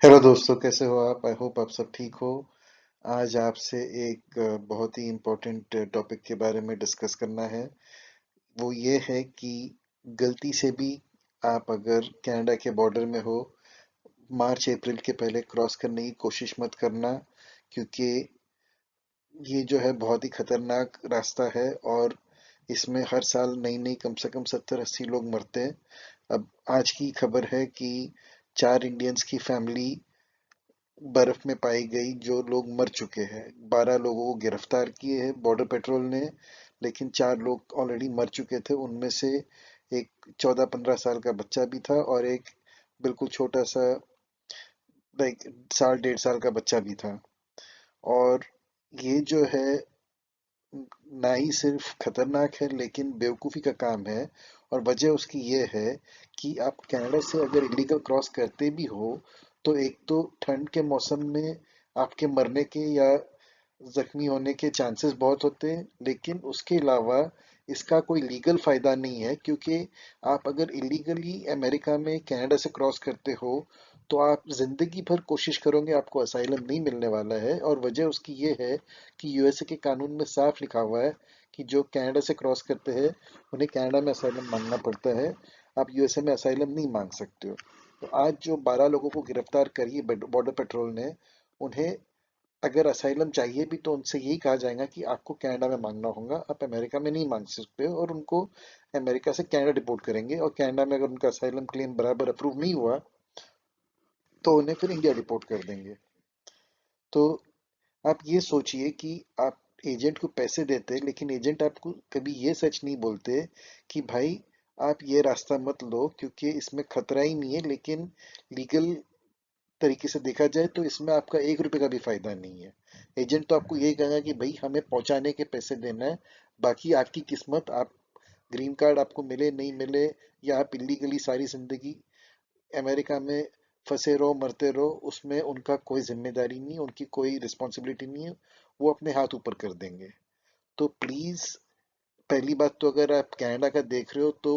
Hello दोस्तों, कैसे हो आप? आई होप आप सब ठीक हो। आज आपसे एक बहुत ही इम्पोर्टेंट टॉपिक के बारे में डिस्कस करना है। वो ये है कि गलती से भी आप अगर कनाडा के बॉर्डर में हो, मार्च अप्रैल के पहले क्रॉस करने की कोशिश मत करना, क्योंकि ये जो है बहुत ही खतरनाक रास्ता है और इसमें हर साल नई नई कम से कम 70-80 लोग मरते हैं। अब आज की खबर है कि 4 इंडियंस की फैमिली बर्फ में पाई गई, जो लोग मर चुके हैं। 12 लोगों को गिरफ्तार किए हैं बॉर्डर पेट्रोल ने, लेकिन 4 लोग ऑलरेडी मर चुके थे। उनमें से एक 14-15 साल का बच्चा भी था और एक बिल्कुल छोटा सा, लाइक, साल 1.5 साल का बच्चा भी था। और ये जो है, ना ही सिर्फ खतरनाक है लेकिन बेवकूफ़ी का काम है। और वजह उसकी ये है कि आप कनाडा से अगर इलीगल क्रॉस करते भी हो, तो एक तो ठंड के मौसम में आपके मरने के या जख्मी होने के चांसेस बहुत होते हैं, लेकिन उसके अलावा इसका कोई लीगल फायदा नहीं है, क्योंकि आप अगर इलीगली अमेरिका में कनाडा से क्रॉस करते हो तो आप जिंदगी भर कोशिश करोगे, आपको असाइलम नहीं मिलने वाला है। और वजह उसकी ये है कि यूएसए के कानून में साफ लिखा हुआ है कि जो कनाडा से क्रॉस करते हैं उन्हें कनाडा में असाइलम मांगना पड़ता है। आप यूएसए में असाइलम नहीं मांग सकते हो। तो आज जो 12 लोगों को गिरफ्तार करी बॉर्डर पेट्रोल ने, उन्हें अगर असाइलम चाहिए भी तो उनसे यही कहा जाएगा कि आपको कनाडा में मांगना होगा, आप अमेरिका में नहीं मांग सकते हो। और उनको अमेरिका से कनाडा डिपोर्ट करेंगे, और कनाडा में अगर उनका असाइलम क्लेम बराबर अप्रूव नहीं हुआ तो उन्हें फिर इंडिया डिपोर्ट कर देंगे। तो आप ये सोचिए कि आप एजेंट को पैसे देते हैं, लेकिन एजेंट आपको कभी ये सच नहीं बोलते कि भाई आप ये रास्ता मत लो, क्योंकि इसमें खतरा ही नहीं है, लेकिन लीगल तरीके से देखा जाए तो इसमें आपका 1 रुपए का भी फायदा नहीं है। एजेंट तो आपको यही कहेगा कि भाई हमें पहुंचाने के पैसे देना है, बाकी आपकी किस्मत, आप ग्रीन कार्ड आपको मिले नहीं मिले, या आप इलीगली सारी जिंदगी अमेरिका में फंसे रहो मरते रहो, उसमें उनका कोई जिम्मेदारी नहीं, उनकी कोई रिस्पॉन्सिबिलिटी नहीं है। वो अपने हाथ ऊपर कर देंगे। तो प्लीज, पहली बात तो अगर आप कनाडा का देख रहे हो तो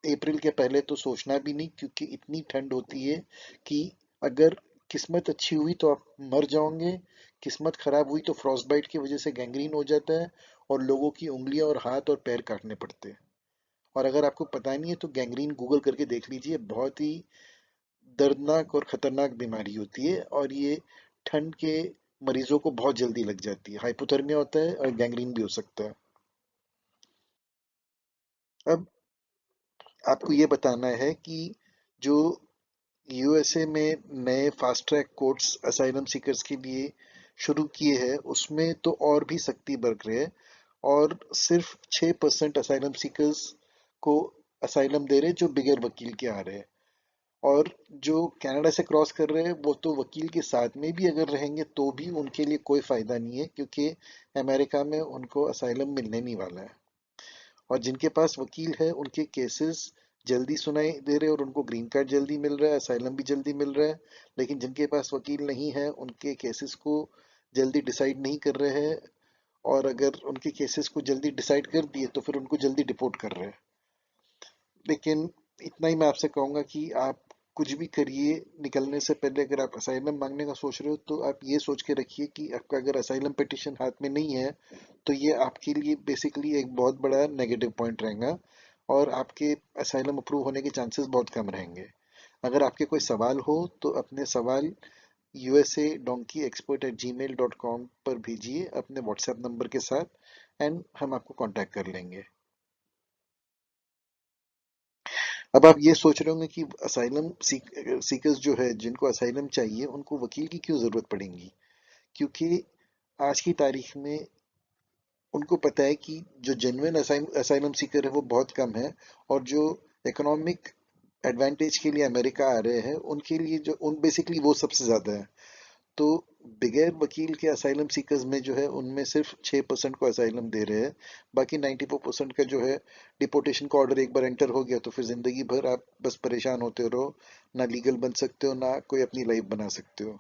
अप्रैल के पहले तो सोचना भी नहीं, क्योंकि इतनी ठंड होती है कि अगर किस्मत अच्छी हुई तो आप मर जाओगे, किस्मत खराब हुई तो फ्रॉस्ट बाइट की वजह से गैंग्रीन हो जाता है और लोगों की उंगलियां और हाथ और पैर काटने पड़ते हैं। और अगर आपको पता नहीं है तो गैंग्रीन गूगल करके देख लीजिए, बहुत ही दर्दनाक और खतरनाक बीमारी होती है, और ये ठंड के मरीजों को बहुत जल्दी लग जाती है। हाइपोथर्मिया होता है और गैंग्रीन भी हो सकता है। अब आपको ये बताना है कि जो यूएसए में नए fast track courts asylum seekers के लिए शुरू किए हैं, उसमें तो और भी सख्ती बरत रहे हैं। और सिर्फ 6% असाइलम सीकर्स को असाइलम दे रहे हैं जो बगैर वकील के आ रहे हैं। और जो कनाडा से क्रॉस कर रहे हैं वो तो वकील के साथ में भी अगर रहेंगे तो भी उनके लिए कोई फायदा नहीं है, क्योंकि अमेरिका में उनको असाइलम मिलने नहीं वाला है। और जिनके पास वकील है उनके केसेस जल्दी सुनाई दे रहे हैं और उनको ग्रीन कार्ड जल्दी मिल रहा है, असाइलम भी जल्दी मिल रहा है। लेकिन जिनके पास वकील नहीं है उनके केसेस को जल्दी डिसाइड नहीं कर रहे हैं, और अगर उनके केसेस को जल्दी डिसाइड कर दिए तो फिर उनको जल्दी डिपोर्ट कर रहे हैं। लेकिन इतना ही मैं आपसे कहूंगा कि आप कुछ भी करिए, निकलने से पहले अगर आप असाइलम मांगने का सोच रहे हो तो आप ये सोच के रखिए कि आपका अगर असाइलम पिटिशन हाथ में नहीं है तो ये आपके लिए बेसिकली एक बहुत बड़ा नेगेटिव पॉइंट रहेगा, और आपके असाइलम अप्रूव होने के चांसेस बहुत कम रहेंगे। अगर आपके कोई सवाल हो तो अपने सवाल USA donkeyexpert@gmail.com पर भेजिए अपने व्हाट्सएप नंबर के साथ, एंड हम आपको कांटेक्ट कर लेंगे। अब आप ये सोच रहे होंगे कि असाइलम सीकर्स जो है, जिनको असाइलम चाहिए, उनको वकील की क्यों जरूरत पड़ेगी? क्योंकि आज की तारीख में उनको पता है कि जो जेन्युइन असाइलम सीकर है वो बहुत कम है, और जो इकोनॉमिक एडवांटेज के लिए अमेरिका आ रहे हैं उनके लिए, जो उन बेसिकली वो सबसे ज्यादा है। तो बगैर वकील के असाइलम सीकर्स में जो है उनमें सिर्फ 6% को असाइलम दे रहे हैं। बाकी 94% का जो है, डिपोर्टेशन का ऑर्डर एक बार एंटर हो गया तो फिर जिंदगी भर आप बस परेशान होते रहो, ना लीगल बन सकते हो ना कोई अपनी लाइफ बना सकते हो।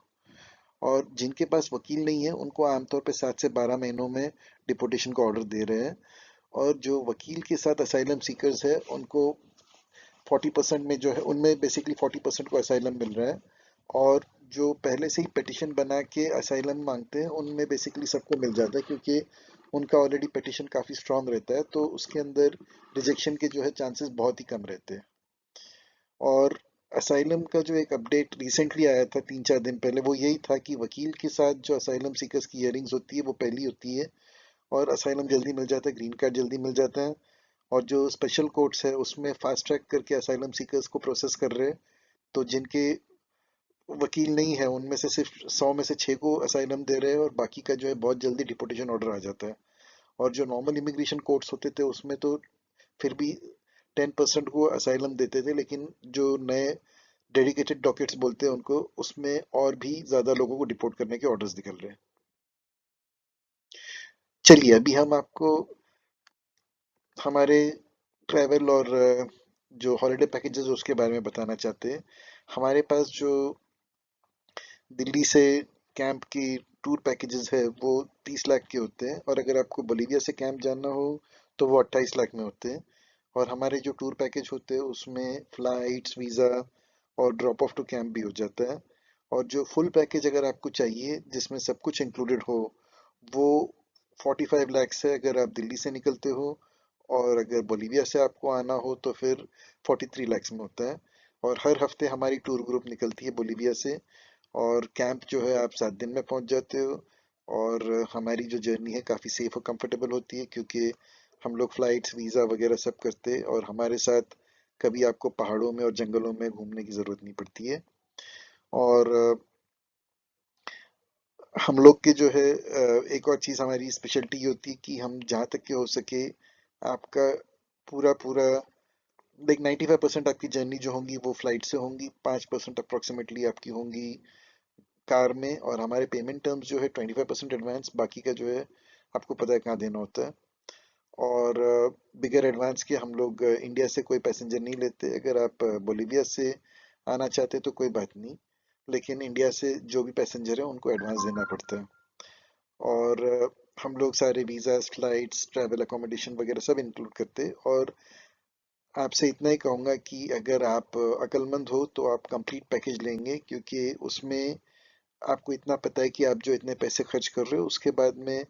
और जिनके पास वकील नहीं है उनको आमतौर पे 7 से 12 महीनों में डिपोर्टेशन का ऑर्डर दे रहे हैं। और जो वकील के साथ असाइलम सीकर्स है उनको 40% में जो है, उनमें बेसिकली 40% को असाइलम मिल रहा है। और जो पहले से ही पिटिशन बना के असाइलम मांगते हैं उनमें बेसिकली सबको मिल जाता है, क्योंकि उनका ऑलरेडी पिटिशन काफ़ी स्ट्रांग रहता है, तो उसके अंदर रिजेक्शन के जो है चांसेस बहुत ही कम रहते हैं। और असाइलम का जो एक अपडेट रिसेंटली आया था 3-4 दिन पहले, वो यही था कि वकील के साथ जो असाइलम सीकर्स की हियरिंग्स होती है वो पहली होती है, और असाइलम जल्दी मिल जाता है, ग्रीन कार्ड जल्दी मिल जाता है। और जो स्पेशल कोर्ट्स है उसमें फास्ट ट्रैक करके असाइलम सीकर्स को प्रोसेस कर रहे हैं, तो जिनके वकील नहीं है उनमें से सिर्फ 100 में से 6 को असाइलम दे रहे हैं, और बाकी का जो है बहुत जल्दी डिपोटेशन ऑर्डर आ जाता है। और जो नॉर्मल इमिग्रेशन कोर्ट्स होते थे उसमें तो फिर भी 10% को असाइलम देते थे, लेकिन जो नए डेडिकेटेड डॉकेट्स बोलते हैं उनको, उसमें और भी ज्यादा लोगों को डिपोर्ट करने के ऑर्डर्स निकल रहे हैं। चलिए अभी हम आपको हमारे ट्रैवल और जो हॉलिडे पैकेजेस उसके बारे में बताना चाहते हैं। हमारे पास जो दिल्ली से कैंप की टूर पैकेजेस है वो 30 लाख के होते हैं, और अगर आपको बोलीविया से कैंप जाना हो तो वो 28 लाख में होते हैं। और हमारे जो टूर पैकेज होते हैं उसमें फ्लाइट्स, वीज़ा और ड्रॉप ऑफ टू कैंप भी हो जाता है। और जो फुल पैकेज अगर आपको चाहिए जिसमें सब कुछ इंक्लूडेड हो, वो 45 लाख से अगर आप दिल्ली से निकलते हो, और अगर बोलीविया से आपको आना हो तो फिर 43 लाख में होता है। और हर हफ्ते हमारी टूर ग्रुप निकलती है बोलीविया से, और कैंप जो है आप 7 दिन में पहुंच जाते हो। और हमारी जो जर्नी है काफ़ी सेफ और कंफर्टेबल होती है, क्योंकि हम लोग फ्लाइट्स, वीज़ा वगैरह सब करते हैं, और हमारे साथ कभी आपको पहाड़ों में और जंगलों में घूमने की ज़रूरत नहीं पड़ती है। और हम लोग के जो है एक और चीज़ हमारी स्पेशलिटी ये होती है कि हम जहाँ तक के हो सके आपका पूरा पूरा लाइक 95% आपकी जर्नी जो होंगी वो फ्लाइट से होंगी, 5% अप्रोक्सीमेटली आपकी होंगी कार में। और हमारे पेमेंट टर्म्स जो है 25% एडवांस, बाकी का जो है आपको पता है कहाँ देना होता है। और बिगर एडवांस के हम लोग इंडिया से कोई पैसेंजर नहीं लेते। अगर आप बोलीविया से आना चाहते तो कोई बात नहीं, लेकिन इंडिया से जो भी पैसेंजर है उनको एडवांस देना पड़ता है। और हम लोग सारे वीज़ाज, फ्लाइट्स, ट्रैवल अकोमोडेशन वगैरह सब इंक्लूड करते हैं। और आपसे इतना ही कहूँगा कि अगर आप अक्लमंद हो तो आप कंप्लीट पैकेज लेंगे, क्योंकि उसमें आपको इतना पता है कि आप जो इतने पैसे खर्च कर रहे हो उसके बाद में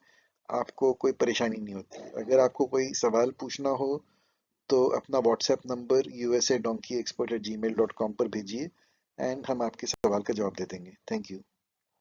आपको कोई परेशानी नहीं होती। अगर आपको कोई सवाल पूछना हो तो अपना व्हाट्सएप नंबर USA donkeyexpert@gmail.com पर भेजिए, एंड हम आपके सवाल का जवाब दे देंगे। Thank you.